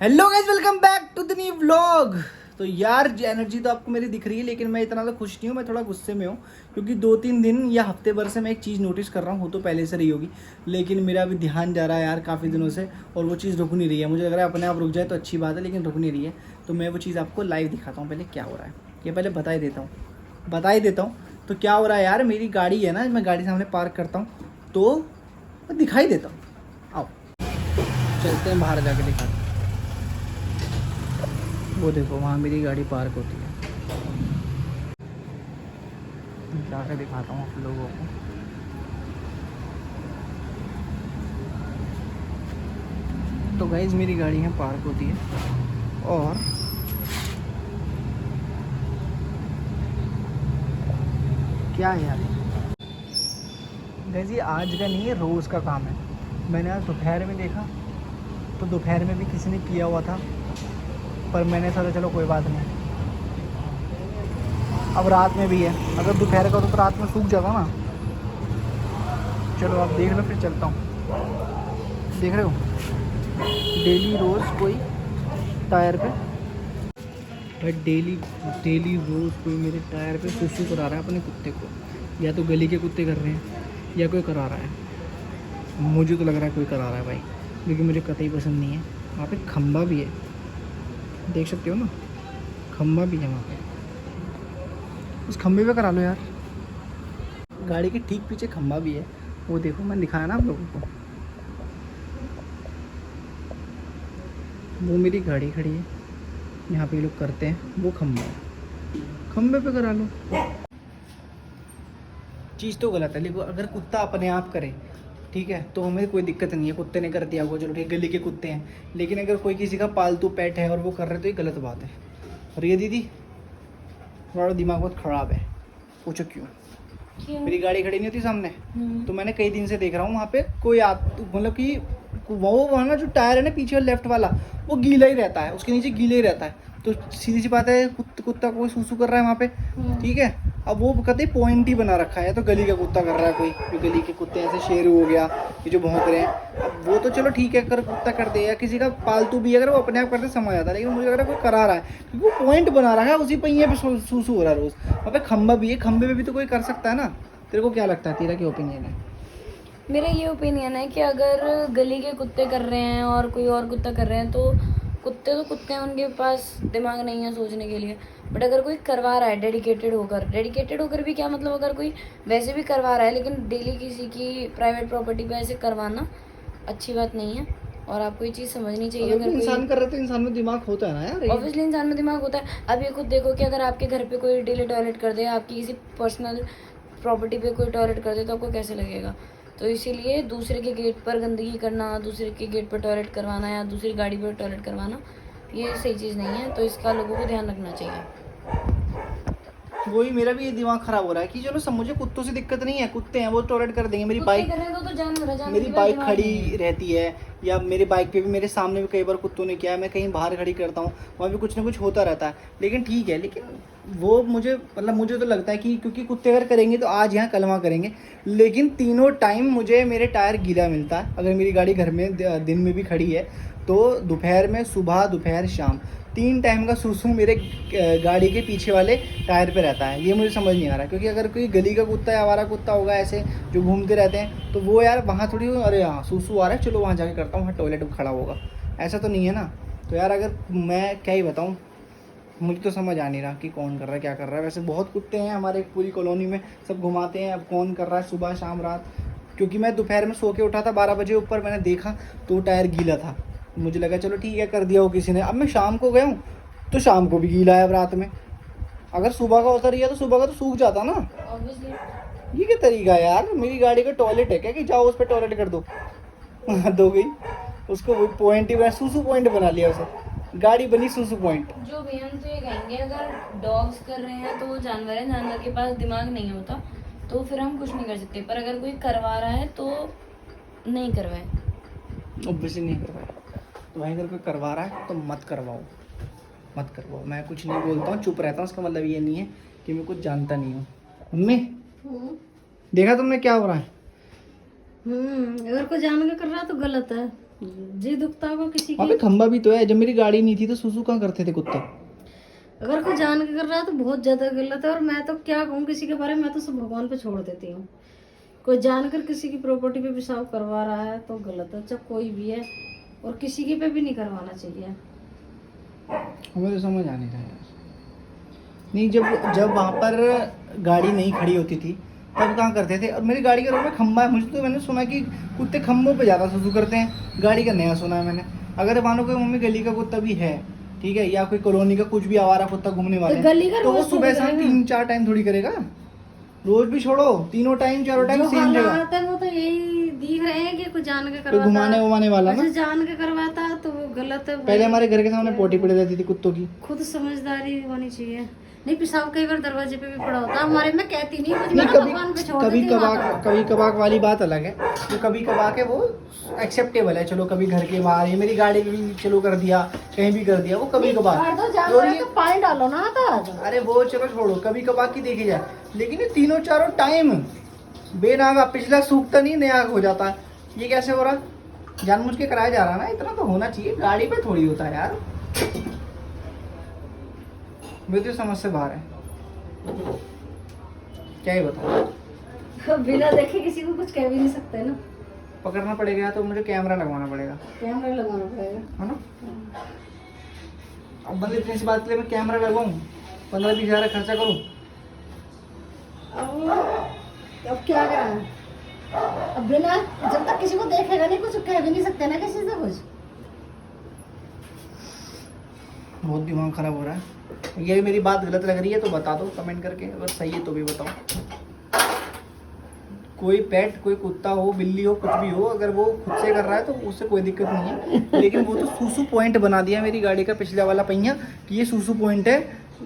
Hello guys, welcome back to the new vlog. तो यार energy तो आपको मेरी दिख रही है, लेकिन मैं इतना तो खुश नहीं हूँ। मैं थोड़ा गुस्से में हूँ क्योंकि 2-3 दिन या हफ्ते भर से मैं एक चीज़ नोटिस कर रहा हूँ। वो तो पहले से रही होगी, लेकिन मेरा अभी ध्यान जा रहा है यार काफ़ी दिनों से, और वो चीज़ रुक नहीं रही है। मुझे लग रहा है अपने आप रुक जाए तो अच्छी बात है, लेकिन रुक नहीं रही है। तो मैं वो चीज़ आपको लाइव दिखाता हूँ। पहले क्या हो रहा है ये पहले बता ही देता हूँ। तो क्या हो रहा है यार, मेरी गाड़ी है ना, मैं गाड़ी सामने पार्क करता हूँ तो मैं दिखाई देता हूँ। आओ चलते हैं बाहर जाके दिखाते हैं। वो देखो वहाँ मेरी गाड़ी पार्क होती है, जाकर दिखाता हूँ आप लोगों को। तो गाइज मेरी गाड़ी यहाँ पार्क होती है, और क्या है यार गाइज, ये आज का नहीं है, रोज़ का काम है। मैंने आज दोपहर में देखा तो दोपहर में भी किसी ने किया हुआ था, पर मैंने सोचा चलो कोई बात नहीं। अब रात में भी है, अगर दोपहर का तो रात में सूख जाता ना। चलो आप देख लो, फिर चलता हूँ। देख रहे हो डेली रोज़ कोई टायर पे, भाई डेली डेली रोज़ कोई मेरे टायर पे सुसु करा रहा है अपने कुत्ते को। या तो गली के कुत्ते कर रहे हैं या कोई करा रहा है। मुझे तो लग रहा है कोई करा रहा है भाई, क्योंकि मुझे कतई पसंद नहीं है। वहाँ पे खंबा भी है, देख सकते हो ना, खंबा भी है वहाँ पे। उस खंबे पे करा लो यार, गाड़ी के ठीक पीछे खंबा भी है। वो देखो, मैं दिखाया ना आप लोगों को, वो मेरी गाड़ी खड़ी है, यहाँ पे लोग करते हैं, वो खंबा है, खंबे पे करा लो। चीज़ तो गलत है, लेकिन अगर कुत्ता अपने आप करे ठीक है तो हमें कोई दिक्कत नहीं है। कुत्ते ने कर दिया वो चलो ठीक, गली के कुत्ते हैं। लेकिन अगर कोई किसी का पालतू पेट है और वो कर रहे तो ये गलत बात है। और ये दीदी थोड़ा दिमाग बहुत ख़राब है, पूछो क्यों? मेरी गाड़ी खड़ी नहीं होती सामने, तो मैंने कई दिन से देख रहा हूँ वहाँ पे कोई मतलब कि वो ना जो टायर है ना पीछे लेफ्ट वाला, वो गीला ही रहता है, उसके नीचे गीला ही रहता है। तो सीधी सी बात है, कुत्ता कोई सूसू कर रहा है वहाँ पे, ठीक है। अब वो कहते पॉइंट ही बना रखा है, तो गली का कुत्ता कर रहा है कोई, जो गली के कुत्ते ऐसे शेरू हो गया, ये जो भौंक रहे हैं। अब वो तो चलो ठीक है, अगर कुत्ता कर दे या किसी का पालतू भी अगर वो अपने आप करते समझ आता है, लेकिन मुझे लग रहा है कोई करा रहा है, क्योंकि वो पॉइंट बना रहा है उसी पहिए पे सूसू हो रहा है रोज़। वहाँ पे खंबा भी है, खंबे पे भी तो कोई कर सकता है ना। तेरे को क्या लगता है, तेरा क्या ओपिनियन है? मेरा ये ओपिनियन है कि अगर गली के कुत्ते कर रहे हैं और कोई और कुत्ता कर रहे हैं तो कुत्ते हैं, उनके पास दिमाग नहीं है सोचने के लिए। बट अगर कोई करवा रहा है डेडिकेटेड होकर भी क्या मतलब, अगर कोई वैसे भी करवा रहा है लेकिन डेली किसी की प्राइवेट प्रॉपर्टी पे ऐसे करवाना अच्छी बात नहीं है, और आपको ये चीज़ समझनी चाहिए। अगर इंसान कर रहे तो इंसान में दिमाग होता है ना यार, ऑब्वियसली इंसान में दिमाग होता है। अब ये खुद देखो कि अगर आपके घर पे कोई डेली टॉयलेट कर दे, आपकी किसी पर्सनल प्रॉपर्टी पे कोई टॉयलेट कर दे, तो आपको कैसे लगेगा? तो इसीलिए दूसरे के गेट पर गंदगी करना, दूसरे के गेट पर टॉयलेट करवाना या दूसरी गाड़ी पर टॉयलेट करवाना, ये सही चीज़ नहीं है। तो इसका लोगों को ध्यान रखना चाहिए। वही मेरा भी ये दिमाग खराब हो रहा है कि चलो सब, मुझे कुत्तों से दिक्कत नहीं है, कुत्ते हैं वो टॉयलेट कर देंगे। मेरी बाइक तो जानवर है, मेरी बाइक खड़ी रहती है, या मेरी बाइक पे भी मेरे सामने भी कई बार कुत्तों ने किया है। मैं कहीं बाहर खड़ी करता हूँ, वहाँ भी कुछ ना कुछ होता रहता है। लेकिन ठीक है, लेकिन वो मुझे तो लगता है कि क्योंकि कुत्ते अगर करेंगे तो आज यहाँ कल वहाँ करेंगे, लेकिन तीनों टाइम मुझे मेरे टायर गीला मिलता है। अगर मेरी गाड़ी घर में दिन में भी खड़ी है तो दोपहर में, सुबह, दोपहर, शाम, 3 टाइम का सूसू मेरे गाड़ी के पीछे वाले टायर पे रहता है। ये मुझे समझ नहीं आ रहा, क्योंकि अगर कोई गली का कुत्ता या आवारा कुत्ता होगा ऐसे जो घूमते रहते हैं, तो वो यार वहाँ थोड़ी अरे हाँ सूसू आ रहा है चलो वहाँ जाके करता हूँ, वहाँ टॉयलेट में खड़ा होगा, ऐसा तो नहीं है ना। तो यार अगर मैं क्या ही बताऊँ, मुझे तो समझ आ नहीं रहा कि कौन कर रहा है, क्या कर रहा है। वैसे बहुत कुत्ते हैं हमारे पूरी कॉलोनी में, सब घुमाते हैं। अब कौन कर रहा है सुबह शाम रात, क्योंकि मैं दोपहर में सो के उठा था 12 बजे, ऊपर मैंने देखा तो टायर गीला था, मुझे लगा चलो ठीक है कर दिया हो किसी ने। अब मैं शाम को गया हूँ तो शाम को भी गीला है, अब रात में। अगर सुबह का होता रही तो सुबह का तो सूख जाता ना। ये क्या तरीका है यार, मेरी गाड़ी का टॉयलेट है क्या कि जाओ उस पर टॉयलेट कर दो? हद हो गई। उसको वो पॉइंट ही बना, सूसू पॉइंट बना लिया उसे, गाड़ी बनी सूसू पॉइंट। जो भी हम तो ये कहेंगे, अगर डॉग्स कर रहे हैं तो वो जानवर है, जानवर के पास दिमाग नहीं होता, तो फिर हम कुछ नहीं कर सकते। पर अगर कोई करवा रहा है तो नहीं करवाए, ऑब्वियसली नहीं करवाए। तो भाई अगर कोई करवा रहा है तो मत करवाओ, मत करवाओ। मैं कुछ नहीं बोलता हूँ, चुप रहता हूँ, उसका मतलब ये नहीं है कि मैं कुछ जानता नहीं हूँ। मम्मी देखा तुमने क्या हो रहा है? अगर कोई जान के कर रहा है तो गलत है। जी दुखता होगा किसी वहाँ पे की। खंबा भी तो है, जब मेरी गाड़ी नहीं थी तो सुसु कहाँ करते थे कुत्ते? अगर कोई जान के कर रहा है तो बहुत ज्यादा गलत है, और मैं तो क्या कहूँ किसी के बारे में, मैं तो सब भगवान पे छोड़ देती हूँ। कोई जानकर किसी की प्रॉपर्टी पे पेशाब करवा रहा है तो गलत है, चाहे कोई भी है, और किसी के पे भी नहीं करवाना चाहिए। हमें तो समझ आ नहीं रहा यार। नहीं, जब जब वहाँ पर गाड़ी नहीं खड़ी होती थी तब कहाँ करते थे? और मेरी गाड़ी के रोड में खंबा है, मुझे तो मैंने सुना कि कुत्ते खंबों पे ज़्यादा सुसु करते हैं, गाड़ी का नया सुना है मैंने। अगर मानो कोई मम्मी गली का कुत्ता भी है, ठीक है, या कोई कॉलोनी का कुछ भी आवारा कुत्ता घूमने वाले तो हैं, गली का तो वो रोज सुबह थोड़ी शाम करेगा। 3-4 टाइम थोड़ी करेगा। रोज भी छोड़ो, तीनों टाइम चारों टाइम जो सेम जगह। हालात है वो तो यही दिख रहे हैं कि कुछ जान के कोई करवाता घुमाने है। वुमाने वाला और ना। जो जान के करवाता है तो वो गलत है। पहले हमारे घर के सामने पोटी पड़ी रहती थी कुत्तों की। खुद समझदारी होनी चाहिए। नहीं, पेशाब कई बार दरवाजे पे भी पड़ा होता है हमारे, मैं कहती नहीं, कुछ नहीं, मैं भगवान पे छोड़ कभी देती हूँ कभार, वहाँ कभी कभार वाली बात अलग है। जो कभी कभार के वो एक्सेप्टेबल है, चलो कभी घर के बाहर, ये मेरी गाड़ी में भी चलो कर दिया, कहीं भी कर दिया, वो कभी तो। कभार। और तो और जानवर है ये- तो पानी डालो ना तो। अरे वो चलो छोड़ो, कभी कभार की देखी जाए, लेकिन ये तीनों चारों टाइम बेनागा, पिछला सूखता नहीं नया हो जाता है। ये कैसे हो रहा? जानबूझ के कराया जा रहा है ना, इतना तो होना चाहिए, गाड़ी पे थोड़ी होता है यार। मेरी तो समझ से बाहर है, क्या ही बताऊं। बिना देखे किसी को कुछ कह भी नहीं सकते ना। पकड़ना पड़ेगा तो मुझे कैमरा लगवाना पड़ेगा, कैमरा लगाना पड़ेगा। है ना। अब बंदे इतनी सी बात के लिए मैं कैमरा लगवाऊं, 15-20 हज़ार खर्चा करूं? अब क्या करें? अब बिना, जब तक किसी को देखेगा नहीं कुछ कह भी नहीं सकते ना किसी से कुछ। बहुत दिमाग खराब हो रहा है। ये मेरी बात गलत लग रही है तो बता दो कमेंट करके, अगर सही है तो भी बताओ। कोई पेट, कोई कुत्ता हो, बिल्ली हो, कुछ भी हो, अगर वो खुद से कर रहा है तो उससे कोई दिक्कत नहीं है, लेकिन वो तो सूसू पॉइंट बना दिया मेरी गाड़ी का पिछले वाला पहिया कि ये सूसू पॉइंट है।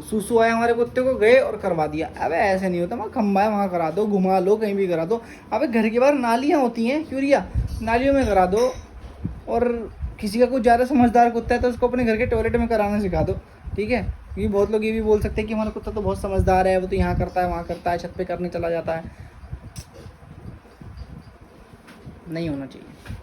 सूसू आया हमारे कुत्ते को, गए और करवा दिया। अबे ऐसे नहीं होता, वहाँ खंबा है वहाँ करा दो, घुमा लो, कहीं भी करा दो। अबे घर के बाहर नालियाँ होती हैं, क्यूरिया, नालियों में करा दो। और किसी का कुछ ज़्यादा समझदार कुत्ता है तो उसको अपने घर के टॉयलेट में कराना सिखा दो, ठीक है। क्योंकि बहुत लोग ये भी बोल सकते हैं कि हमारा कुत्ता तो बहुत समझदार है, वो तो यहाँ करता है, वहाँ करता है, छत पे करने चला जाता है। नहीं होना चाहिए।